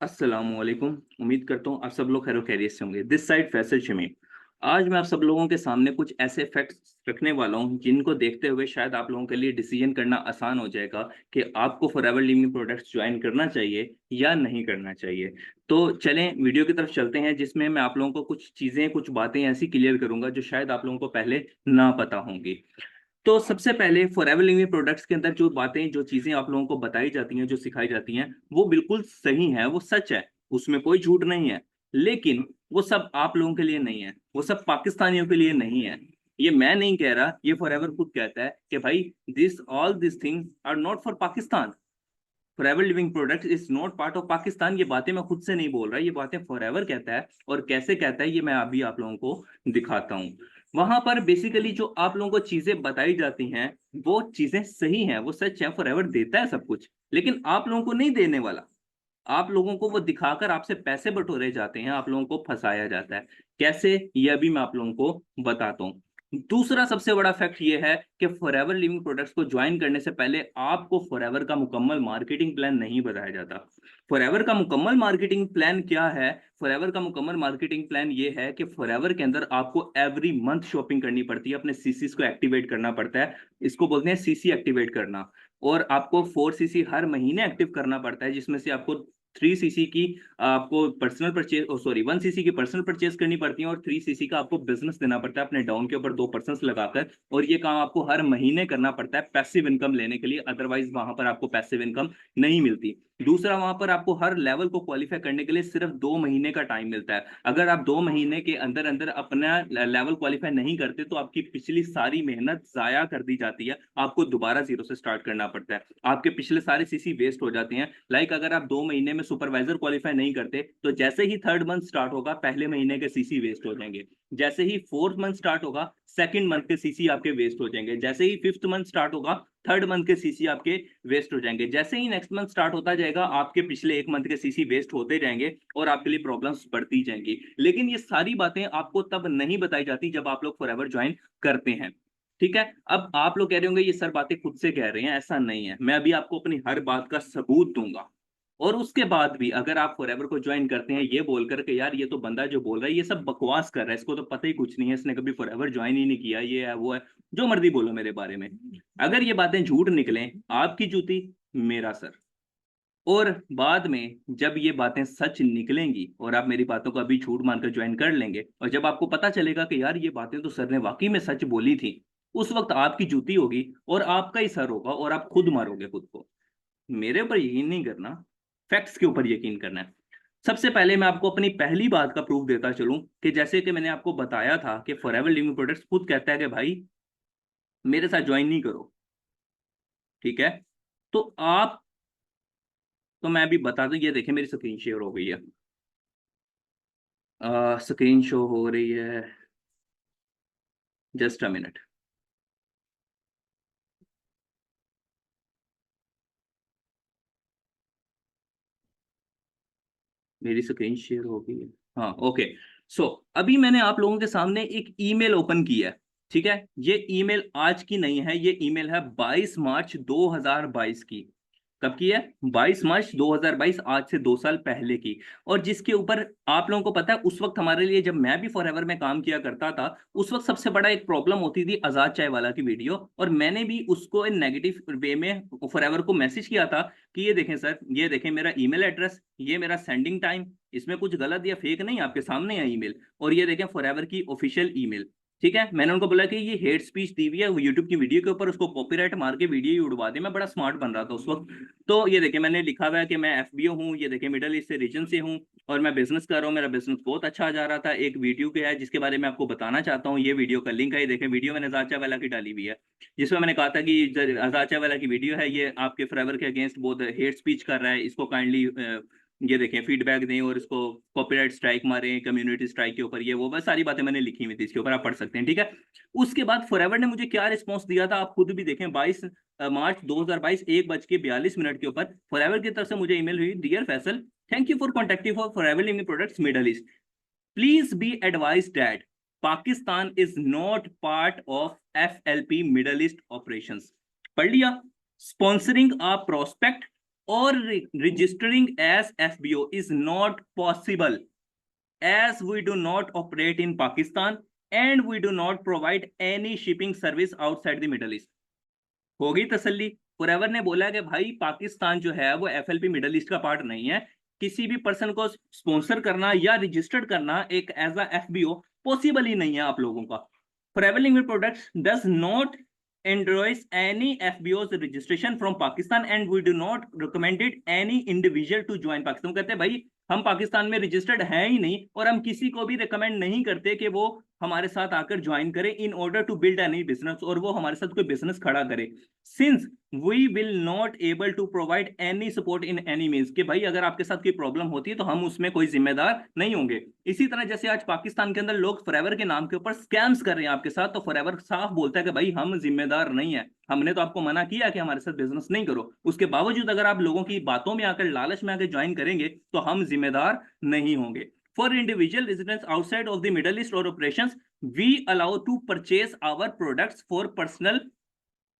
अस्सलामुअलैकुम। उम्मीद करता हूँ आप सब लोग खैर खैरियत से होंगे। This side Faisal Shamim. आज मैं आप सब लोगों के सामने कुछ ऐसे फैक्ट्स रखने वाला हूँ जिनको देखते हुए शायद आप लोगों के लिए डिसीजन करना आसान हो जाएगा कि आपको फॉरएवर लिविंग प्रोडक्ट्स ज्वाइन करना चाहिए या नहीं करना चाहिए। तो चलें वीडियो की तरफ चलते हैं, जिसमें मैं आप लोगों को कुछ चीज़ें कुछ बातें ऐसी क्लियर करूंगा जो शायद आप लोगों को पहले ना पता होंगी। तो सबसे पहले फॉरएवर लिविंग प्रोडक्ट्स के अंदर जो बातें जो चीजें आप लोगों को बताई जाती हैं, जो सिखाई जाती हैं, वो बिल्कुल सही है, वो सच है, उसमें कोई झूठ नहीं है। लेकिन वो सब आप लोगों के लिए नहीं है, वो सब पाकिस्तानियों के लिए नहीं है। ये मैं नहीं कह रहा, ये फॉरएवर खुद कहता है कि भाई this all this things are not for Pakistan. Forever Living product is not part of Pakistan. ये बातें मैं खुद से नहीं बोल रहा, ये बातें फॉरएवर कहता है। और कैसे कहता है ये मैं अभी आप लोगों को दिखाता हूँ। वहां पर बेसिकली जो आप लोगों को चीजें बताई जाती हैं वो चीजें सही हैं, वो सच है, फॉरएवर देता है सब कुछ, लेकिन आप लोगों को नहीं देने वाला। आप लोगों को वो दिखाकर आपसे पैसे बटोरे जाते हैं, आप लोगों को फंसाया जाता है। कैसे, ये अभी मैं आप लोगों को बताता हूँ। दूसरा सबसे बड़ा फैक्ट ये है कि फॉरएवर लिविंग प्रोडक्ट्स को ज्वाइन करने से पहले आपको फॉरएवर का मुकम्मल मार्केटिंग प्लान नहीं बताया जाता। फॉरएवर का मुकम्मल मार्केटिंग प्लान क्या है? फॉरएवर का मुकम्मल मार्केटिंग प्लान ये है कि फॉरएवर के अंदर आपको एवरी मंथ शॉपिंग करनी पड़ती है, अपने सीसीस को एक्टिवेट करना पड़ता है। इसको बोलते हैं सीसी एक्टिवेट करना। और आपको 4 सीसी हर महीने एक्टिव करना पड़ता है, जिसमें से आपको 3 सीसी की आपको पर्सनल परचेज, सॉरी 1 सीसी की पर्सनल परचेज करनी पड़ती है, और 3 सीसी का आपको बिजनेस देना पड़ता है अपने डाउन के ऊपर 2 पर्सन लगाकर। और ये काम आपको हर महीने करना पड़ता है पैसिव इनकम लेने के लिए, अदरवाइज वहां पर आपको पैसिव इनकम नहीं मिलती। दूसरा, वहां पर आपको हर लेवल को क्वालिफाई करने के लिए सिर्फ 2 महीने का टाइम मिलता है। अगर आप 2 महीने के अंदर अंदर अपना लेवल क्वालिफाई नहीं करते तो आपकी पिछली सारी मेहनत जाया कर दी जाती है, आपको दोबारा जीरो से स्टार्ट करना पड़ता है, आपके पिछले सारे सीसी वेस्ट हो जाते हैं। अगर आप 2 महीने में सुपरवाइजर क्वालिफाई नहीं करते तो जैसे ही थर्ड मंथ स्टार्ट होगा पहले महीने के सीसी वेस्ट हो जाएंगे। जैसे ही फोर्थ मंथ स्टार्ट होगा सेकंड मंथ के सीसी आपके वेस्ट हो जाएंगे। जैसे ही फिफ्थ मंथ स्टार्ट होगा थर्ड मंथ के सीसी आपके वेस्ट हो जाएंगे। जैसे ही नेक्स्ट मंथ स्टार्ट होता जाएगा आपके पिछले एक मंथ के सीसी वेस्ट होते जाएंगे और आपके लिए प्रॉब्लम्स बढ़ती जाएंगी। लेकिन ये सारी बातें आपको तब नहीं बताई जाती जब आप लोग फॉरएवर ज्वाइन करते हैं। ठीक है। अब आप लोग कह रहे होंगे ये सर बातें खुद से कह रहे हैं, ऐसा नहीं है। मैं अभी आपको अपनी हर बात का सबूत दूंगा। और उसके बाद भी अगर आप फॉरएवर को ज्वाइन करते हैं ये बोलकर के यार ये तो बंदा जो बोल रहा है ये सब बकवास कर रहा है, इसको तो पता ही कुछ नहीं है, इसने कभी फॉरएवर ज्वाइन ही नहीं किया, ये है वो है, जो मर्जी बोलो मेरे बारे में, अगर ये बातें झूठ निकलें, आपकी जूती मेरा सर। और बाद में जब ये बातें सच निकलेंगी और आप मेरी बातों को अभी झूठ मानकर ज्वाइन कर लेंगे, और जब आपको पता चलेगा कि यार ये बातें तो सर ने वाकई में सच बोली थी, उस वक्त आपकी जूती होगी और आपका ही सर होगा और आप खुद मारोगे खुद को। मेरे ऊपर यकीन नहीं करना, फैक्ट्स के ऊपर यकीन करना है। सबसे पहले मैं आपको अपनी पहली बात का प्रूफ देता चलूं कि जैसे कि मैंने आपको बताया था कि फॉरएवर लिविंग प्रोडक्ट्स खुद कहता है कि भाई मेरे साथ ज्वाइन नहीं करो। ठीक है। तो आप, तो मैं अभी बता दूं, ये देखें मेरी स्क्रीन शेयर हो गई है। स्क्रीन शो हो रही है, जस्ट अ मिनट। मेरी स्क्रीन शेयर हो गई है। हाँ, ओके। सो अभी मैंने आप लोगों के सामने एक ईमेल ओपन की है। ठीक है। ये ईमेल आज की नहीं है, ये ईमेल है 22 मार्च 2022 की। कब की है? 22 मार्च 2022, आज से 2 साल पहले की। और जिसके ऊपर आप लोगों को पता है उस वक्त हमारे लिए, जब मैं भी फॉरएवर में काम किया करता था, उस वक्त सबसे बड़ा एक प्रॉब्लम होती थी आजाद चाय वाला की वीडियो, और मैंने भी उसको इन नेगेटिव वे में फॉरएवर को मैसेज किया था कि ये देखें सर, ये देखें मेरा ईमेल एड्रेस, ये मेरा सेंडिंग टाइम, इसमें कुछ गलत या फेक नहीं, आपके सामने है ईमेल, और ये देखें फॉरएवर की ऑफिशियल ईमेल। ठीक है। मैंने उनको बोला कि ये हेट स्पीच दी हुई है यूट्यूब की वीडियो के ऊपर, उसको कॉपीराइट मार के वीडियो ही उड़वा दे। मैं बड़ा स्मार्ट बन रहा था उस वक्त। तो ये देखिए मैंने लिखा हुआ है कि मैं एफबीओ हूँ, ये देखिए मिडल ईस्ट से रीजन से हूँ, और मैं बिजनेस कर रहा हूँ, मेरा बिजनेस बहुत अच्छा जा रहा था। एक वीडियो के है जिसके बारे में आपको बताना चाहता हूँ, ये वीडियो का लिंक है, ये देखें वीडियो मैंने आजाद वाला की डाली हुई है, जिसमें मैंने कहा था कि आजाद वाला की वीडियो है, ये आपके फॉरएवर के अगेंस्ट बहुत हेट स्पीच कर रहा है, इसको काइंडली ये देखें फीडबैक दें और इसको कॉपीराइट स्ट्राइक मारें, कम्युनिटी स्ट्राइक के ऊपर, ये वो बस सारी बातें मैंने लिखी हुई थी, इसके ऊपर आप पढ़ सकते हैं। ठीक है। उसके बाद फॉरएवर ने मुझे क्या रिस्पॉन्स दिया था आप खुद भी देखें। 22 मार्च 2022 1:42 के ऊपर फॉरएवर की तरफ से मुझे ईमेल हुई, dear Faisal, thank you for contacting for Forever Living Products Middle East, please be advise that Pakistan is not part of FLP Middle East operations. पढ़ लिया? Sponsoring a prospect or registering as FBO is not possible as we do not operate in Pakistan and we do not provide any shipping service outside the Middle East. होगी तसल्ली। Forever ने बोला कि भाई पाकिस्तान जो है वो FLP मिडल ईस्ट का पार्ट नहीं है, किसी भी पर्सन को स्पॉन्सर करना या रजिस्टर्ड करना एक एज अ FBO पॉसिबल ही नहीं है आप लोगों का। Forever liquid products does not endorse any FBO's registration from Pakistan and we do not recommended any individual to join Pakistan। कहते हैं भाई हम पाकिस्तान में रजिस्टर्ड हैं ही नहीं और हम किसी को भी रिकमेंड नहीं करते कि वो हमारे साथ आकर ज्वाइन करे in order to build any business, और वो हमारे साथ कोई बिजनेस खड़ा करे। Since we will not able to provide any support in any means, कि भाई अगर आपके साथ कोई प्रॉब्लम होती है तो हम उसमें कोई जिम्मेदार नहीं होंगे। इसी तरह जैसे आज पाकिस्तान के अंदर लोग फॉरएवर के नाम के ऊपर स्कैम्स कर रहे हैं आपके साथ, तो फॉरएवर साफ बोलता है कि भाई हम जिम्मेदार नहीं है, हमने तो आपको मना किया कि हमारे साथ बिजनेस नहीं करो, उसके बावजूद अगर आप लोगों की बातों में आकर लालच में आकर ज्वाइन करेंगे तो हम जिम्मेदार नहीं होंगे। For individual residents outside of the Middle East or operations, we allow to purchase our products for personal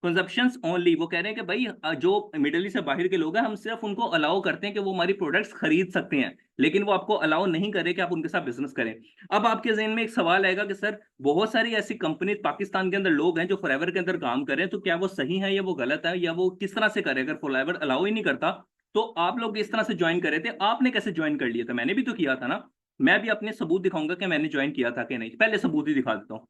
consumptions only। वो कह रहे हैं कि भाई जो मिडल ईस्ट से बाहर के लोग हैं हम सिर्फ उनको अलाउ करते हैं कि वो हमारी प्रोडक्ट्स खरीद सकते हैं, लेकिन वो आपको अलाउ नहीं करे कि आप उनके साथ बिजनेस करें। अब आपके जहन में एक सवाल आएगा कि सर बहुत सारी ऐसी कंपनी पाकिस्तान के अंदर लोग हैं जो फॉरएवर के अंदर काम कर रहे हैं, तो क्या वो सही है या वो गलत है या वो किस तरह से करे? अगर फॉरएवर अलाउ ही नहीं करता तो आप लोग इस तरह से ज्वाइन कर रहे थे, आपने कैसे ज्वाइन कर लिया था? मैंने भी तो किया था ना। मैं भी अपने सबूत दिखाऊंगा कि मैंने ज्वाइन किया था कि नहीं। पहले सबूत ही दिखा देता हूं।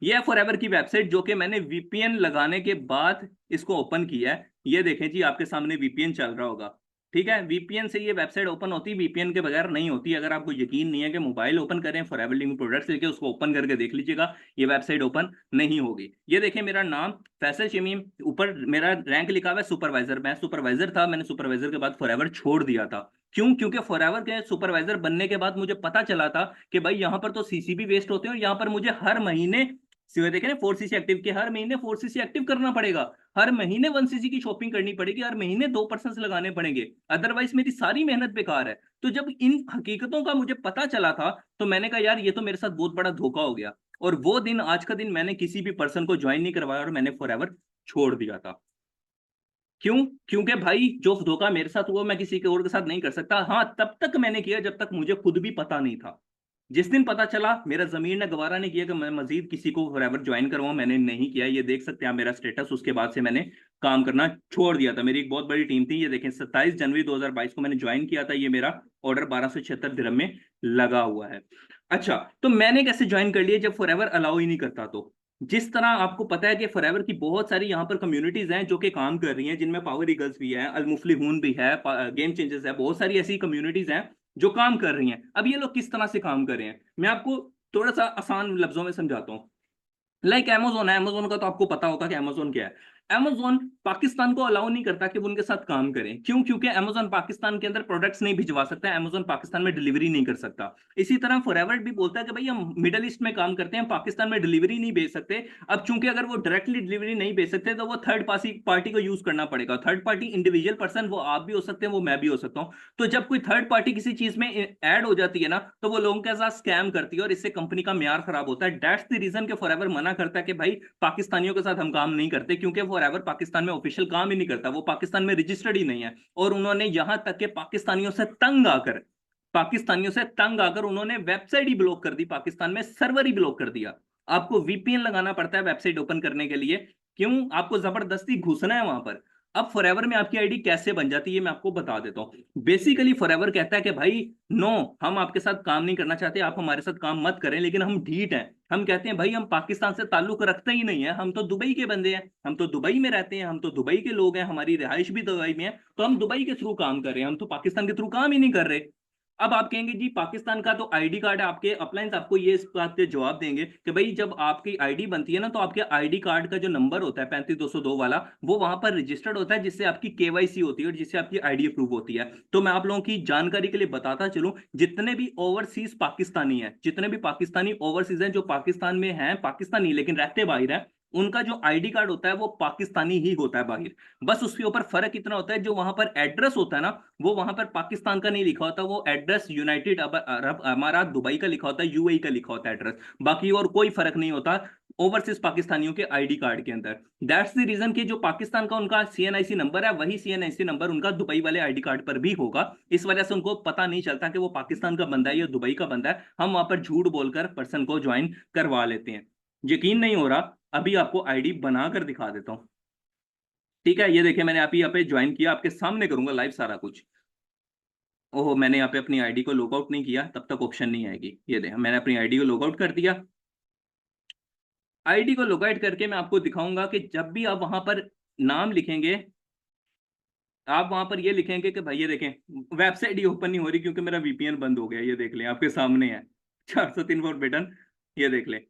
ये फॉरएवर की वेबसाइट जो कि मैंने VPN लगाने के बाद इसको ओपन किया है। ये देखें जी, आपके सामने VPN चल रहा होगा, ठीक है। VPN से ये वेबसाइट ओपन होती है, VPN के बगैर नहीं होती। अगर आपको यकीन नहीं है कि मोबाइल ओपन करें फॉरएवर लिंक्विड प्रोडक्ट्स लेके, उसको ओपन करके देख लीजिएगा, ये वेबसाइट ओपन नहीं होगी। ये देखें मेरा नाम फैसल शमीम, ऊपर मेरा रैंक लिखा हुआ है सुपरवाइजर। मैं सुपरवाइजर था, मैंने सुपरवाइजर के बाद फॉरएवर छोड़ दिया था। क्यों? क्योंकि फॉरएवर के सुपरवाइजर बनने के बाद मुझे पता चला था कि भाई यहाँ पर तो CCP वेस्ट होते हैं और यहाँ पर मुझे हर महीने देखे ना 4cc एक्टिव के, हर महीने 4cc एक्टिव करना पड़ेगा, हर महीने 1cc की शॉपिंग करनी पड़ेगी, हर महीने 2% लगाने पड़ेंगे, अदरवाइज मेरी सारी मेहनत बेकार है। तो जब इन हकीकतों का मुझे पता चला था तो मैंने कहा यार ये तो मेरे साथ बहुत बड़ा धोखा हो गया, और वो दिन आज का दिन मैंने किसी भी पर्सन को ज्वाइन नहीं करवाया और मैंने फॉरएवर छोड़ दिया था। क्यों? क्योंकि भाई जो धोखा मेरे साथ हुआ मैं किसी के और के साथ नहीं कर सकता। हाँ, तब तक मैंने किया जब तक मुझे खुद भी पता नहीं था। जिस दिन पता चला मेरा जमीर ने गवारा नहीं किया कि मैं मजीद किसी को फॉरएवर ज्वाइन करवाऊं, मैंने नहीं किया। ये देख सकते हैं आप मेरा स्टेटस। उसके बाद से मैंने काम करना छोड़ दिया था। मेरी एक बहुत बड़ी टीम थी, ये देखें 27 जनवरी 2022 को मैंने ज्वाइन किया था। ये मेरा ऑर्डर 1276 दिरहम में लगा हुआ है। अच्छा, तो मैंने कैसे ज्वाइन कर लिया जब फॉरएवर अलाउ ही नहीं करता? तो जिस तरह आपको पता है कि फॉरएवर की बहुत सारी यहाँ पर कम्युनिटीज हैं जो कि काम कर रही हैं, जिनमें पावर ईगल्स भी है, अल मुफ्लिहून भी है, गेम चेंजर्स है, बहुत सारी ऐसी कम्युनिटीज हैं जो काम कर रही हैं। अब ये लोग किस तरह से काम कर रहे हैं मैं आपको थोड़ा सा आसान लफ्जों में समझाता हूँ। लाइक अमेजोन है, अमेजोन का तो आपको पता होगा कि अमेजोन क्या है। अमेजोन पाकिस्तान को अलाउ नहीं करता कि वो उनके साथ काम करें। क्यों? क्योंकि अमेजोन पाकिस्तान के अंदर प्रोडक्ट्स नहीं भिजवा सकता है, अमेजोन पाकिस्तान में डिलीवरी नहीं कर सकता। इसी तरह फॉरएवर भी बोलता है कि भाई हम मिडल ईस्ट में काम करते हैं, पाकिस्तान में डिलीवरी नहीं भेज सकते। अब चूंकि अगर वो डायरेक्टली डिलीवरी नहीं भेज सकते तो वो थर्ड पार्टी को यूज करना पड़ेगा। थर्ड पार्टी इंडिविजुअल पर्सन, वो आप भी हो सकते हैं, वो मैं भी हो सकता हूँ। तो जब कोई थर्ड पार्टी किसी चीज में ऐड हो जाती है ना, तो वो लोगों के साथ स्कैम करती है और इससे कंपनी का म्यार खराब होता है। दैट्स द रीजन के फॉरएवर मना करता है कि भाई पाकिस्तानियों के साथ हम काम नहीं करते, क्योंकि फॉरएवर पाकिस्तान में ऑफिशियल काम ही नहीं करता, वो पाकिस्तान में रजिस्टर्ड ही नहीं है। और उन्होंने यहां तक के पाकिस्तानियों से तंग आकर उन्होंने वेबसाइट ही ब्लॉक कर दी, पाकिस्तान में सर्वर ही ब्लॉक कर दिया। आपको VPN लगाना पड़ता है वेबसाइट ओपन करने के लिए। क्यों? आपको जबरदस्ती घुसना है वहां पर। अब फॉरएवर में आपकी आईडी कैसे बन जाती है मैं आपको बता देता हूं। बेसिकली फॉरएवर कहता है कि भाई नो, हम आपके साथ काम नहीं करना चाहते, आप हमारे साथ काम मत करें, लेकिन हम ढीठ हैं। हम कहते हैं भाई हम पाकिस्तान से ताल्लुक रखते ही नहीं है, हम तो दुबई के बंदे हैं, हम तो दुबई में रहते हैं, हम तो दुबई के लोग हैं, हमारी रिहाइश भी दुबई में है, तो हम दुबई के थ्रू काम कर रहे हैं, हम तो पाकिस्तान के थ्रू काम ही नहीं कर रहे। अब आप कहेंगे जी पाकिस्तान का तो आईडी कार्ड है, आपके अपलाइंस आपको ये इस बात पे जवाब देंगे कि भाई जब आपकी आईडी बनती है ना, तो आपके आईडी कार्ड का जो नंबर होता है 35202 वाला, वो वहां पर रजिस्टर्ड होता है, जिससे आपकी KYC होती है और जिससे आपकी आईडी अप्रूव होती है। तो मैं आप लोगों की जानकारी के लिए बताता चलूं, जितने भी ओवरसीज पाकिस्तानी है, जितने भी पाकिस्तानी ओवरसीज हैं जो पाकिस्तान में हैं, पाकिस्तानी लेकिन रहते बाहर है, उनका जो आईडी कार्ड होता है वो पाकिस्तानी ही होता है बाहर। बस उसके ऊपर फर्क इतना होता है, जो वहां पर एड्रेस होता है ना, वो वहां पर पाकिस्तान का नहीं लिखा होता, वो एड्रेस यूनाइटेड अरब अमारात दुबई का लिखा होता है, UAE का लिखा होता है एड्रेस। बाकी और कोई फर्क नहीं होता। ओवरसीज पाकिस्तानियों के आईडी कार्ड के अंदर। दैट्स द रीजन कि जो पाकिस्तान का उनका सीएनआईसी नंबर है वही सीएनआईसी नंबर उनका दुबई वाले आईडी कार्ड पर भी होगा। इस वजह से उनको पता नहीं चलता कि वो पाकिस्तान का बंदा है या दुबई का बंदा है। हम वहां पर झूठ बोलकर पर्सन को ज्वाइन करवा लेते हैं। यकीन नहीं हो रहा, अभी आपको आईडी बनाकर दिखा देता हूँ। ठीक है, ये देखिए मैंने आप यहाँ पे ज्वाइन किया, आपके सामने करूंगा लाइव सारा कुछ। ओहो, मैंने यहाँ पे अपनी आईडी को लॉगआउट नहीं किया, तब तक ऑप्शन नहीं आएगी। ये देखा मैंने अपनी आईडी को लॉगआउट कर दिया। आईडी को लॉगआउट करके मैं आपको दिखाऊंगा कि जब भी आप वहां पर नाम लिखेंगे, आप वहां पर ये लिखेंगे कि भाई ये देखें वेबसाइट ही ओपन नहीं हो रही क्योंकि मेरा वीपीएन बंद हो गया। ये देख लें, आपके सामने है 403 फॉर बटन। ये देख लें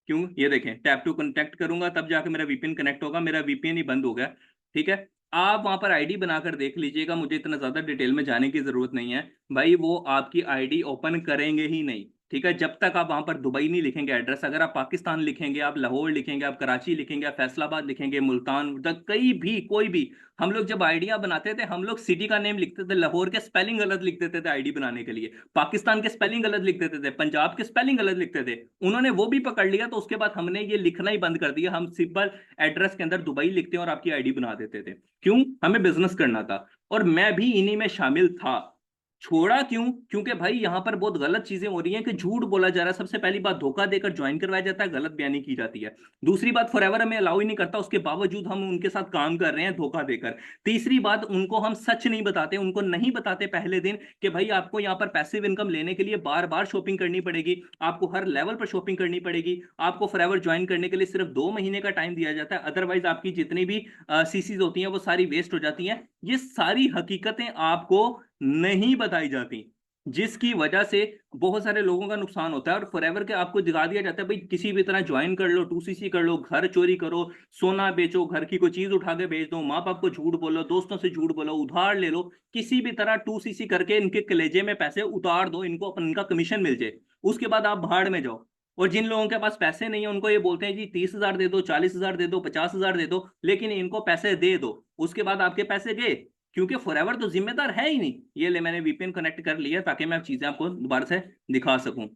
क्यों, ये देखें टैप टू कनेक्ट करूंगा तब जाके मेरा वीपीएन कनेक्ट होगा, मेरा वीपीएन ही बंद हो गया। ठीक है, आप वहां पर आईडी बनाकर देख लीजिएगा, मुझे इतना ज्यादा डिटेल में जाने की जरूरत नहीं है। भाई वो आपकी आईडी ओपन करेंगे ही नहीं। ठीक है, जब तक आप वहां पर दुबई नहीं लिखेंगे एड्रेस। अगर आप पाकिस्तान लिखेंगे, आप लाहौर लिखेंगे, आप कराची लिखेंगे, आप फैसलाबाद लिखेंगे, मुल्तान, कहीं भी कोई भी। हम लोग जब आइडिया बनाते थे, हम लोग सिटी का नेम लिखते थे, लाहौर के स्पेलिंग गलत लिख देते थे आईडी बनाने के लिए, पाकिस्तान के स्पेलिंग गलत लिख देते थे, पंजाब के स्पेलिंग गलत लिखते थे। उन्होंने वो भी पकड़ लिया, तो उसके बाद हमने ये लिखना ही बंद कर दिया। हम सिंपल एड्रेस के अंदर दुबई लिखते हैं और आपकी आईडी बना देते थे। क्यों? हमें बिजनेस करना था, और मैं भी इन्हीं में शामिल था। छोड़ा क्यों? क्योंकि भाई यहां पर बहुत गलत चीजें हो रही हैं कि झूठ बोला जा रहा है। सबसे पहली बात, धोखा देकर ज्वाइन करवाया जाता है, गलत बयानी की जाती है। दूसरी बात, फॉरएवर हमें अलाउ ही नहीं करता, उसके बावजूद हम उनके साथ काम कर रहे हैं धोखा देकर। तीसरी बात, उनको हम सच नहीं बताते, उनको नहीं बताते पहले दिन कि भाई आपको यहाँ पर पैसिव इनकम लेने के लिए बार बार शॉपिंग करनी पड़ेगी, आपको हर लेवल पर शॉपिंग करनी पड़ेगी, आपको फॉरएवर ज्वाइन करने के लिए सिर्फ 2 महीने का टाइम दिया जाता है, अदरवाइज आपकी जितनी भी सीसीज होती हैं वो सारी वेस्ट हो जाती हैं। ये सारी हकीकतें आपको नहीं बताई जाती, जिसकी वजह से बहुत सारे लोगों का नुकसान होता है। और फॉरएवर के आपको दिखा दिया जाता है भाई किसी भी तरह ज्वाइन कर लो, 2सीसी कर लो, घर चोरी करो, सोना बेचो, घर की कोई चीज उठा के बेच दो, माँ बाप को झूठ बोलो, दोस्तों से झूठ बोलो, उधार ले लो, किसी भी तरह 2सीसी करके इनके कलेजे में पैसे उतार दो, इनको इनका कमीशन मिल जाए, उसके बाद आप भाड़ में जाओ। और जिन लोगों के पास पैसे नहीं है उनको ये बोलते हैं जी 30,000 दे दो, 40,000 दे दो, 50,000 दे दो, लेकिन इनको पैसे दे दो, उसके बाद आपके पैसे गए, क्योंकि फॉरएवर तो जिम्मेदार है ही नहीं। ये ले मैंने वीपीएन कनेक्ट कर लिया ताकि मैं चीजें आपको दोबारा से दिखा सकूं।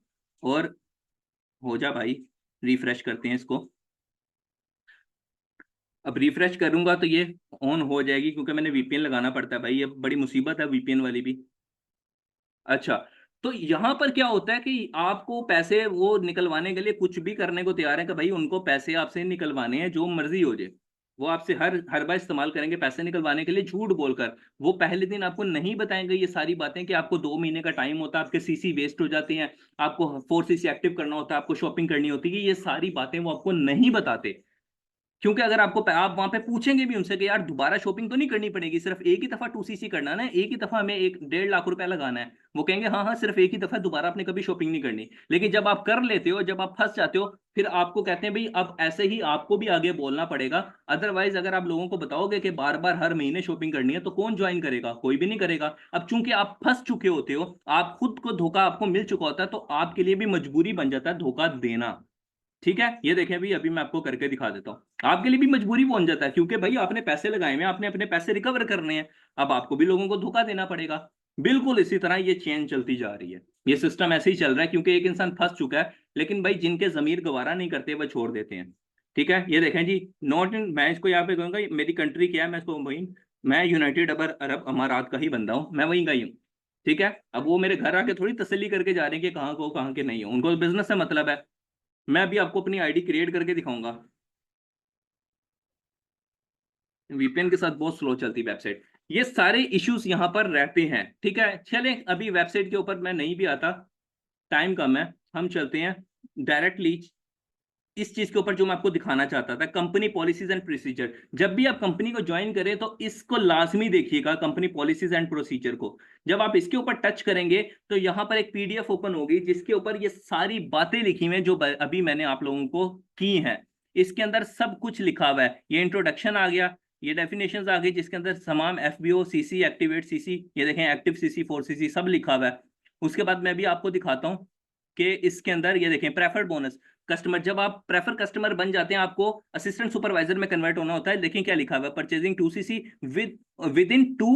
और हो जा भाई, रिफ्रेश करते हैं इसको। अब रिफ्रेश करूंगा तो ये ऑन हो जाएगी, क्योंकि मैंने वीपीएन लगाना पड़ता है भाई, ये बड़ी मुसीबत है वीपीएन वाली भी। अच्छा, तो यहां पर क्या होता है कि आपको पैसे वो निकलवाने के लिए कुछ भी करने को तैयार है कि भाई उनको पैसे आपसे निकलवाने हैं, जो मर्जी हो जाए। वो आपसे हर हर बार इस्तेमाल करेंगे पैसे निकलवाने के लिए, झूठ बोलकर। वो पहले दिन आपको नहीं बताएंगे ये सारी बातें कि आपको 2 महीने का टाइम होता है, आपके सीसी वेस्ट हो जाते हैं, आपको 4सीसी एक्टिव करना होता है, आपको शॉपिंग करनी होती है, ये सारी बातें वो आपको नहीं बताते। क्योंकि अगर आपको आप वहां पे पूछेंगे भी उनसे कि यार दोबारा शॉपिंग तो नहीं करनी पड़ेगी, सिर्फ एक ही दफा 2सीसी करना है ना, एक ही दफा हमें 1.5 लाख रुपया लगाना है, वो कहेंगे हाँ हाँ सिर्फ एक ही दफा, दोबारा आपने कभी शॉपिंग नहीं करनी। लेकिन जब आप कर लेते हो, जब आप फंस जाते हो, फिर आपको कहते हैं भाई अब ऐसे ही आपको भी आगे बोलना पड़ेगा। अदरवाइज अगर आप लोगों को बताओगे कि बार बार हर महीने शॉपिंग करनी है, तो कौन ज्वाइन करेगा? कोई भी नहीं करेगा। अब चूंकि आप फंस चुके होते हो, आप खुद को धोखा आपको मिल चुका होता है, तो आपके लिए भी मजबूरी बन जाता है धोखा देना। ठीक है, ये देखें भाई, अभी मैं आपको करके दिखा देता हूँ। आपके लिए भी मजबूरी बन जाता है, क्योंकि भाई आपने पैसे लगाए हुए हैं, आपने अपने पैसे रिकवर करने हैं, अब आपको भी लोगों को धोखा देना पड़ेगा। बिल्कुल इसी तरह ये चेन चलती जा रही है, ये सिस्टम ऐसे ही चल रहा है, क्योंकि एक इंसान फंस चुका है। लेकिन भाई जिनके जमीर गवारा नहीं करते वह छोड़ देते हैं। ठीक है, ये देखें जी, नॉट इन, मैं इसको यहाँ पे कहूंगा मेरी कंट्री क्या है, मैं इसको वही, मैं यूनाइटेड अरब अरब अमारात का ही बंदा हूँ, मैं वहीं का ही हूँ। ठीक है, अब वो मेरे घर आके थोड़ी तसल्ली करके जा रहे हैं कि कहाँ को कहाँ के नहीं हो, उनको बिजनेस से मतलब है। मैं अभी आपको अपनी आईडी क्रिएट करके दिखाऊंगा। वीपीएन के साथ बहुत स्लो चलती वेबसाइट, ये सारे इश्यूज यहां पर रहते हैं। ठीक है, चले अभी वेबसाइट के ऊपर मैं नहीं भी आता, टाइम कम है, हम चलते हैं डायरेक्टली इस चीज के ऊपर जो मैं आपको दिखाना चाहता था, कंपनी पॉलिसीज एंड प्रोसीजर। जब भी आप कंपनी को ज्वाइन करें तो इसको लाजमी देखिएगा, कंपनी पॉलिसीज एंड प्रोसीजर को। जब आप इसके ऊपर टच करेंगे तो यहां पर एक पीडीएफ ओपन होगी, जिसके ऊपर ये सारी बातें लिखी हुई हैं जो अभी मैंने आप लोगों को की हैं। इसके अंदर सब कुछ लिखा हुआ है, ये इंट्रोडक्शन आ गया, ये डेफिनेशंस आ गई, जिसके अंदर तमाम एफबीओ, सीसी, एक्टिवेट सीसी, ये देखें एक्टिव सीसी, 4सीसी सब लिखा हुआ है। उसके बाद मैं भी आपको दिखाता हूँ कि इसके अंदर ये देखें प्रेफर्ड बोनस कस्टमर, जब आप प्रेफर कस्टमर बन जाते हैं आपको असिस्टेंट सुपरवाइजर में कन्वर्ट होना होता है। देखें क्या लिखा हुआ है, परचेजिंग 2सीसी within 2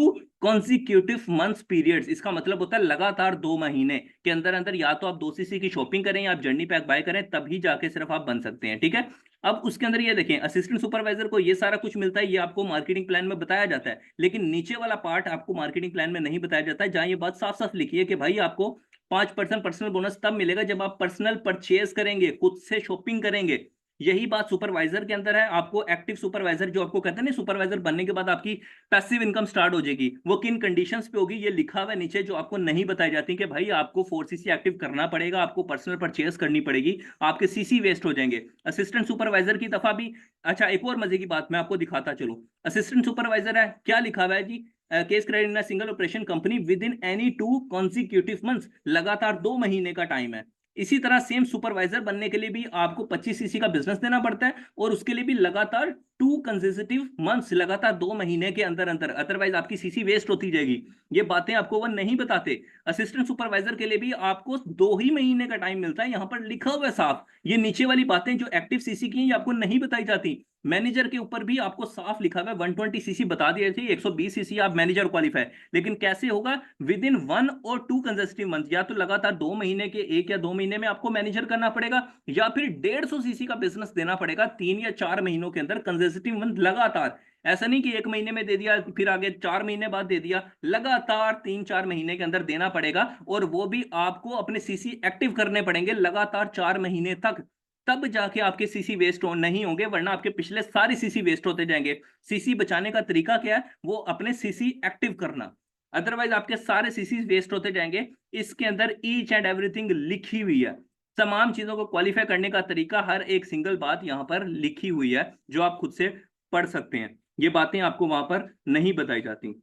consecutive months periods. इसका मतलब होता है लगातार 2 महीने के अंदर अंदर या तो आप 2सीसी की शॉपिंग करें या आप जर्नी पैक बाय करें, तभी जाके सिर्फ आप बन सकते हैं। ठीक है, अब उसके अंदर ये देखें, असिस्टेंट सुपरवाइजर को ये सारा कुछ मिलता है, ये आपको मार्केटिंग प्लान में बताया जाता है, लेकिन नीचे वाला पार्ट आपको मार्केटिंग प्लान में नहीं बताया जाता है, जहां ये बात साफ साफ लिखी है कि भाई आपको 5% पर्सनल बोनस तब मिलेगा जब आप पर्सनल परचेज करेंगे, खुद से शॉपिंग करेंगे। यही बात सुपरवाइजर के अंदर है। आपको एक्टिव सुपरवाइजर जो आपको कहते हैं ना, सुपरवाइजर बनने के बाद आपकी पैसिव इनकम स्टार्ट हो जाएगी, वो किन कंडीशंस पे होगी ये लिखा हुआ है नीचे, जो आपको नहीं बताई जाती कि भाई आपको 4cc एक्टिव करना पड़ेगा, आपको पर्सनल परचेज करनी पड़ेगी, आपके सीसी वेस्ट हो जाएंगे। असिस्टेंट सुपरवाइजर की दफा भी, अच्छा एक और मजे की बात मैं आपको दिखाता चलूं। असिस्टेंट सुपरवाइजर है, क्या लिखा हुआ है जी, case credit in single operation company within any 2 consecutive months, लगातार 2 महीने का टाइम है। इसी तरह सेम सुपरवाइजर बनने के लिए भी आपको 25cc का बिजनेस देना पड़ता है, और उसके लिए भी लगातार 2 consecutive months, लगातार 2 महीने के अंदर अंदर, अदरवाइज आपकी सीसी वेस्ट होती जाएगी। ये बातें आपको वो नहीं बताते। असिस्टेंट सुपरवाइजर के लिए भी आपको 2 ही महीने का टाइम मिलता है, यहां पर लिखा हुआ है साफ। ये नीचे वाली बातें जो एक्टिव सीसी की हैं, ये आपको नहीं बताई जाती। मैनेजर के ऊपर भी आपको साफ लिखा हुआ है, 120cc बता दिया थे, 120cc आप मैनेजर क्वालिफाई, लेकिन कैसे होगा, विद इन 1 और 2 consecutive months, या तो लगातार 2 महीने के 1 या 2 महीने में आपको मैनेजर करना पड़ेगा, या फिर 150cc का बिजनेस देना पड़ेगा 3 या 4 महीनों के अंदर, कंसेक्यूटिव मंथ लगातार। ऐसा नहीं कि 1 महीने में दे दिया फिर आगे 4 महीने बाद दे दिया, लगातार 3-4 महीने के अंदर देना पड़ेगा, और वो भी आपको अपने सीसी एक्टिव करने पड़ेंगे लगातार 4 महीने तक, तब जाके आपके सीसी वेस्ट नहीं होंगे, वरना आपके पिछले सारे सीसी वेस्ट होते जाएंगे। सीसी बचाने का तरीका क्या है, वो अपने सीसी एक्टिव करना, अदरवाइज आपके सारे सीसी वेस्ट होते जाएंगे। इसके अंदर ईच एंड एवरीथिंग लिखी हुई है, तमाम चीजों को क्वालिफाई करने का तरीका, हर एक सिंगल बात यहां पर लिखी हुई है, जो आप खुद से पढ़ सकते हैं। ये बातें आपको वहां पर नहीं बताई जाती।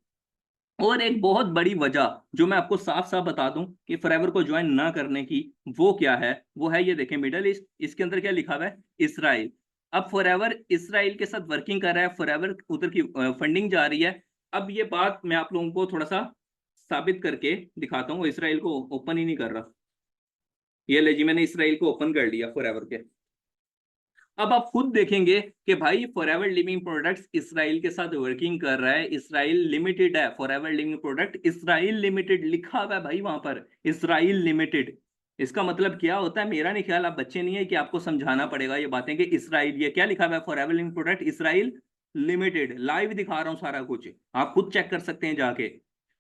और एक बहुत बड़ी वजह जो मैं आपको साफ साफ बता दूं कि फॉरएवर को ज्वाइन ना करने की, वो क्या है, वो है ये देखें, मिडल ईस्ट, इसके अंदर क्या लिखा हुआ है, इसराइल। अब फॉरएवर इसराइल के साथ वर्किंग कर रहा है, फॉरएवर उधर की फंडिंग जा रही है। अब ये बात मैं आप लोगों को थोड़ा सा साबित करके दिखाता हूँ। इसराइल को ओपन ही नहीं कर रहा, ये ले जी, मैंने इसराइल को ओपन कर लिया फॉरएवर के। अब आप खुद देखेंगे कि भाई फॉरएवर लिविंग प्रोडक्ट्स इसराइल के साथ वर्किंग कर रहा है, इसराइल लिमिटेड है, forever Living product Israel limited लिखा हुआ है भाई वहां पर, इसराइल लिमिटेड। इसका मतलब क्या होता है, मेरा नहीं ख्याल, आप बच्चे नहीं है कि आपको समझाना पड़ेगा ये बातें कि इसराइल, ये क्या लिखा हुआ है, forever Living product Israel limited, live दिखा रहा हूं सारा कुछ, आप खुद चेक कर सकते हैं जाके।